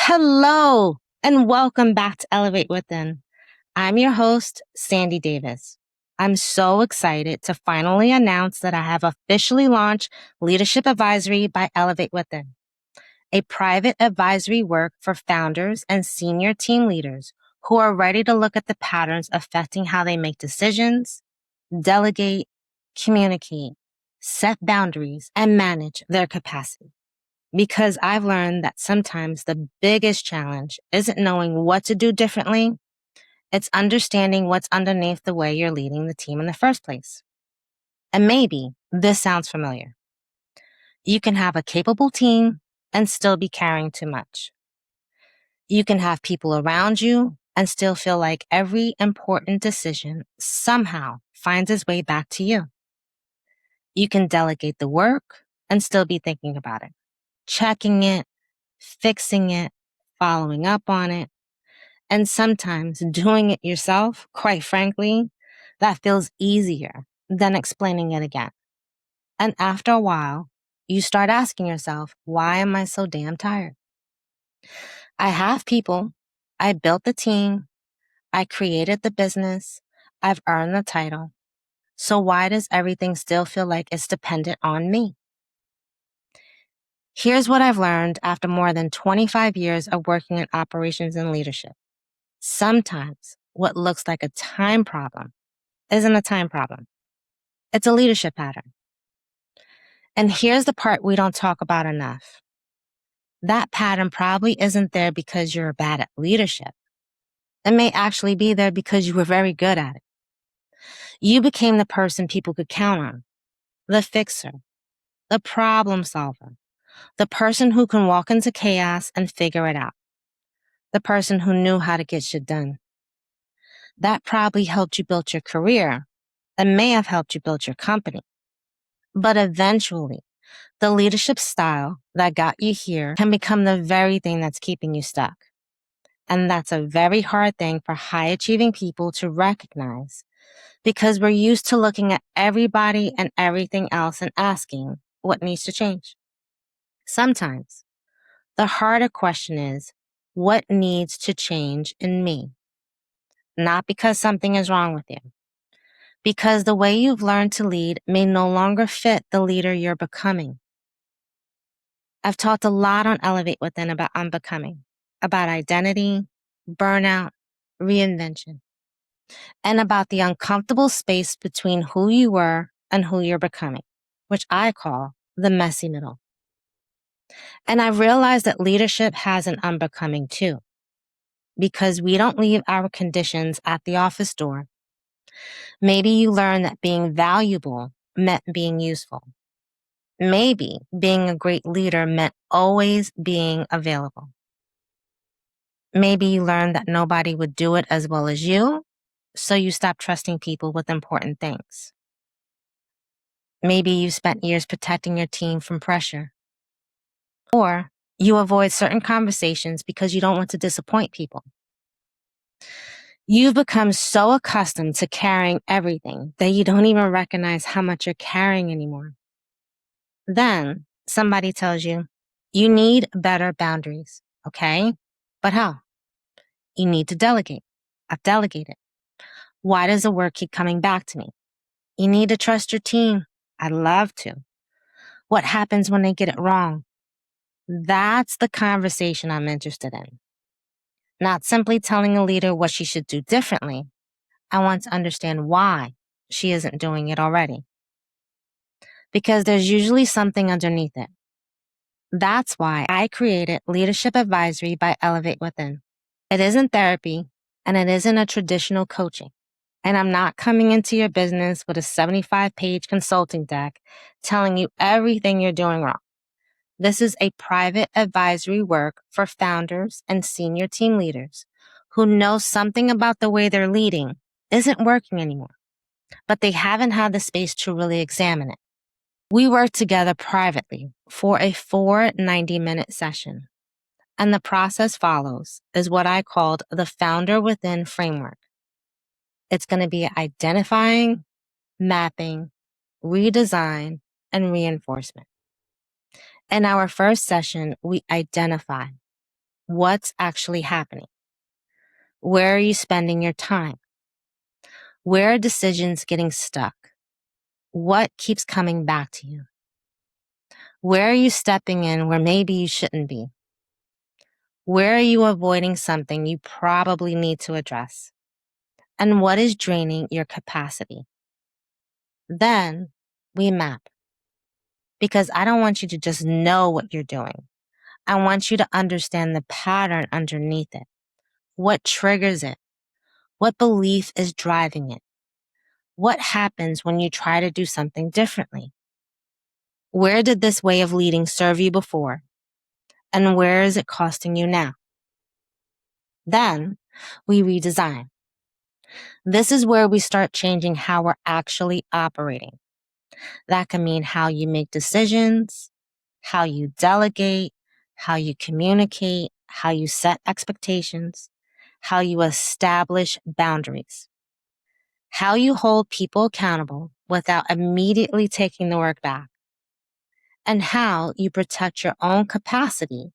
Hello, and welcome back to Elevate Within. I'm your host, Sandy Davis. I'm so excited to finally announce that I have officially launched Leadership Advisory by Elevate Within, a private advisory work for founders and senior team leaders who are ready to look at the patterns affecting how they make decisions, delegate, communicate, set boundaries, and manage their capacity. Because I've learned that sometimes the biggest challenge isn't knowing what to do differently, it's understanding what's underneath the way you're leading the team in the first place. And maybe this sounds familiar. You can have a capable team and still be carrying too much. You can have people around you and still feel like every important decision somehow finds its way back to you. You can delegate the work and still be thinking about it, checking it, fixing it, following up on it, and sometimes doing it yourself, quite frankly, that feels easier than explaining it again. And after a while, you start asking yourself, why am I so damn tired? I have people. I built the team. I created the business. I've earned the title. So why does everything still feel like it's dependent on me? Here's what I've learned after more than 25 years of working in operations and leadership. Sometimes what looks like a time problem isn't a time problem. It's a leadership pattern. And here's the part we don't talk about enough. That pattern probably isn't there because you're bad at leadership. It may actually be there because you were very good at it. You became the person people could count on, the fixer, the problem solver, the person who can walk into chaos and figure it out, the person who knew how to get shit done. That probably helped you build your career and may have helped you build your company. But eventually, the leadership style that got you here can become the very thing that's keeping you stuck. And that's a very hard thing for high achieving people to recognize because we're used to looking at everybody and everything else and asking what needs to change. Sometimes the harder question is, what needs to change in me? Not because something is wrong with you, because the way you've learned to lead may no longer fit the leader you're becoming. I've talked a lot on Elevate Within about unbecoming, about identity, burnout, reinvention, and about the uncomfortable space between who you were and who you're becoming, which I call the messy middle. And I realized that leadership has an unbecoming too, because we don't leave our conditions at the office door. Maybe you learn that being valuable meant being useful. Maybe being a great leader meant always being available. Maybe you learned that nobody would do it as well as you, so you stopped trusting people with important things. Maybe you spent years protecting your team from pressure. Or you avoid certain conversations because you don't want to disappoint people. You've become so accustomed to carrying everything that you don't even recognize how much you're carrying anymore. Then somebody tells you, you need better boundaries, okay? But how? You need to delegate. I've delegated. Why does the work keep coming back to me? You need to trust your team. I'd love to. What happens when they get it wrong? That's the conversation I'm interested in. Not simply telling a leader what she should do differently. I want to understand why she isn't doing it already. Because there's usually something underneath it. That's why I created Leadership Advisory by Elevate Within. It isn't therapy, and it isn't a traditional coaching. And I'm not coming into your business with a 75-page consulting deck telling you everything you're doing wrong. This is a private advisory work for founders and senior team leaders who know something about the way they're leading isn't working anymore, but they haven't had the space to really examine it. We work together privately for a 4 90-minute session. And the process follows is what I called the Founder Within framework. It's going to be identifying, mapping, redesign, and reinforcement. In our first session, we identify. What's actually happening? Where are you spending your time? Where are decisions getting stuck? What keeps coming back to you? Where are you stepping in where maybe you shouldn't be? Where are you avoiding something you probably need to address? And what is draining your capacity? Then we map, because I don't want you to just know what you're doing. I want you to understand the pattern underneath it. What triggers it? What belief is driving it? What happens when you try to do something differently? Where did this way of leading serve you before? And where is it costing you now? Then we redesign. This is where we start changing how we're actually operating. That can mean how you make decisions, how you delegate, how you communicate, how you set expectations, how you establish boundaries, how you hold people accountable without immediately taking the work back, and how you protect your own capacity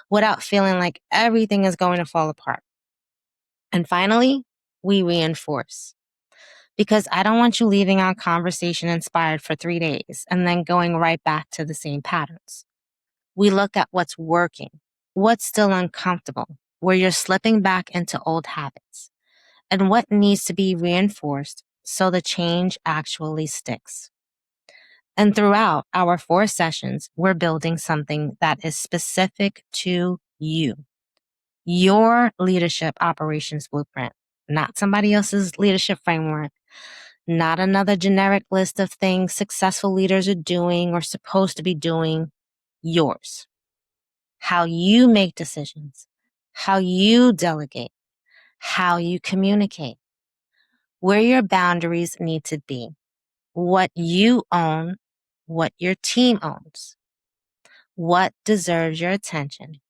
without feeling like everything is going to fall apart. And finally, we reinforce. Because I don't want you leaving our conversation inspired for 3 days and then going right back to the same patterns. We look at what's working, what's still uncomfortable, where you're slipping back into old habits, and what needs to be reinforced so the change actually sticks. And throughout our 4 sessions, we're building something that is specific to you, your leadership operations blueprint, not somebody else's leadership framework, not another generic list of things successful leaders are doing or supposed to be doing. Yours. How you make decisions, how you delegate, how you communicate, where your boundaries need to be, what you own, what your team owns, what deserves your attention,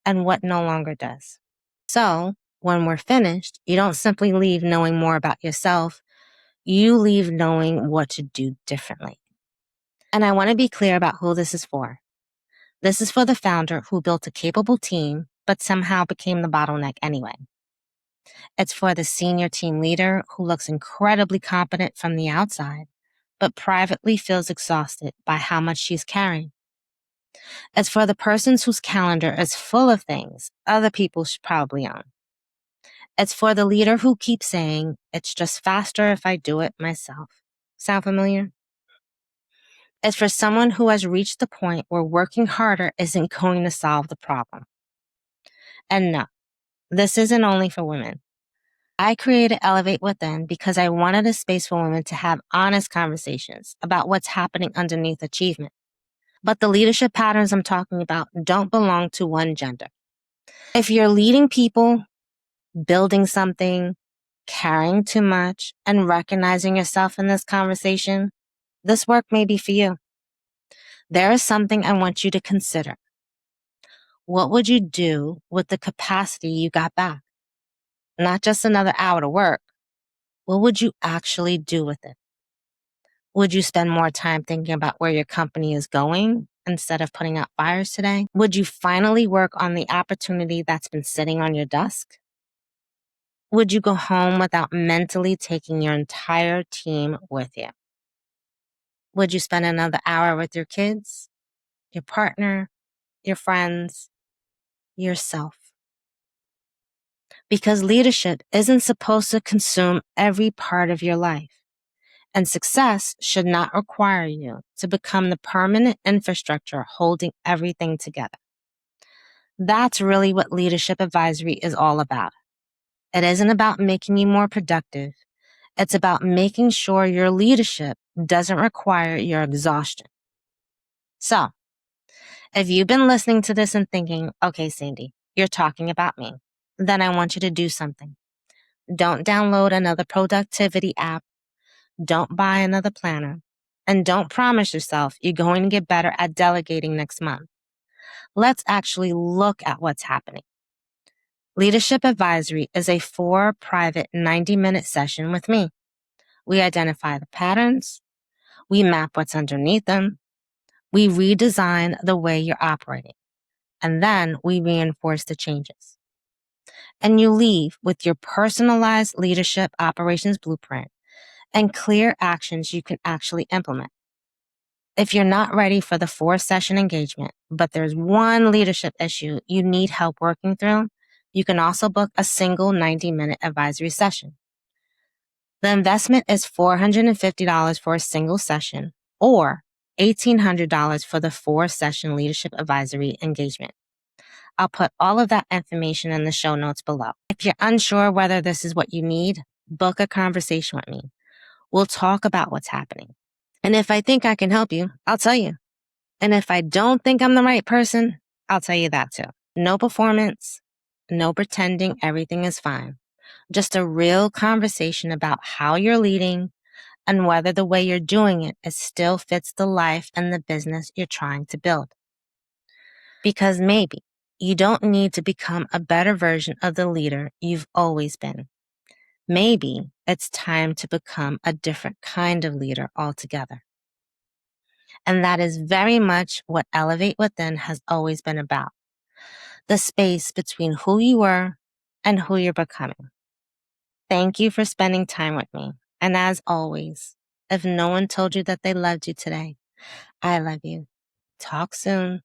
and what no longer does. So when we're finished, you don't simply leave knowing more about yourself. You leave knowing what to do differently. And I want to be clear about who this is for. This is for the founder who built a capable team, but somehow became the bottleneck anyway. It's for the senior team leader who looks incredibly competent from the outside, but privately feels exhausted by how much she's carrying. It's for the person whose calendar is full of things other people should probably own. It's for the leader who keeps saying, it's just faster if I do it myself. Sound familiar? It's for someone who has reached the point where working harder isn't going to solve the problem. And no, this isn't only for women. I created Elevate Within because I wanted a space for women to have honest conversations about what's happening underneath achievement. But the leadership patterns I'm talking about don't belong to one gender. If you're leading people, building something, carrying too much, and recognizing yourself in this conversation, this work may be for you. There is something I want you to consider. What would you do with the capacity you got back? Not just another hour to work. What would you actually do with it? Would you spend more time thinking about where your company is going instead of putting out fires today? Would you finally work on the opportunity that's been sitting on your desk? Would you go home without mentally taking your entire team with you? Would you spend another hour with your kids, your partner, your friends, yourself? Because leadership isn't supposed to consume every part of your life. And success should not require you to become the permanent infrastructure holding everything together. That's really what leadership advisory is all about. It isn't about making you more productive. It's about making sure your leadership doesn't require your exhaustion. So, if you've been listening to this and thinking, okay, Sandy, you're talking about me, then I want you to do something. Don't download another productivity app. Don't buy another planner. And don't promise yourself you're going to get better at delegating next month. Let's actually look at what's happening. Leadership Advisory is a 4 private 90-minute session with me. We identify the patterns. We map what's underneath them. We redesign the way you're operating. and then we reinforce the changes. And you leave with your personalized leadership operations blueprint and clear actions you can actually implement. If you're not ready for the 4-session engagement, but there's one leadership issue you need help working through, you can also book a single 90-minute advisory session. The investment is $450 for a single session or $1,800 for the 4-session leadership advisory engagement. I'll put all of that information in the show notes below. If you're unsure whether this is what you need, book a conversation with me. We'll talk about what's happening. And if I think I can help you, I'll tell you. And if I don't think I'm the right person, I'll tell you that too. No performance, no pretending everything is fine. Just a real conversation about how you're leading and whether the way you're doing it still fits the life and the business you're trying to build. Because maybe you don't need to become a better version of the leader you've always been. Maybe it's time to become a different kind of leader altogether. And that is very much what Elevate Within has always been about. The space between who you were and who you're becoming. Thank you for spending time with me. And as always, if no one told you that they loved you today, I love you. Talk soon.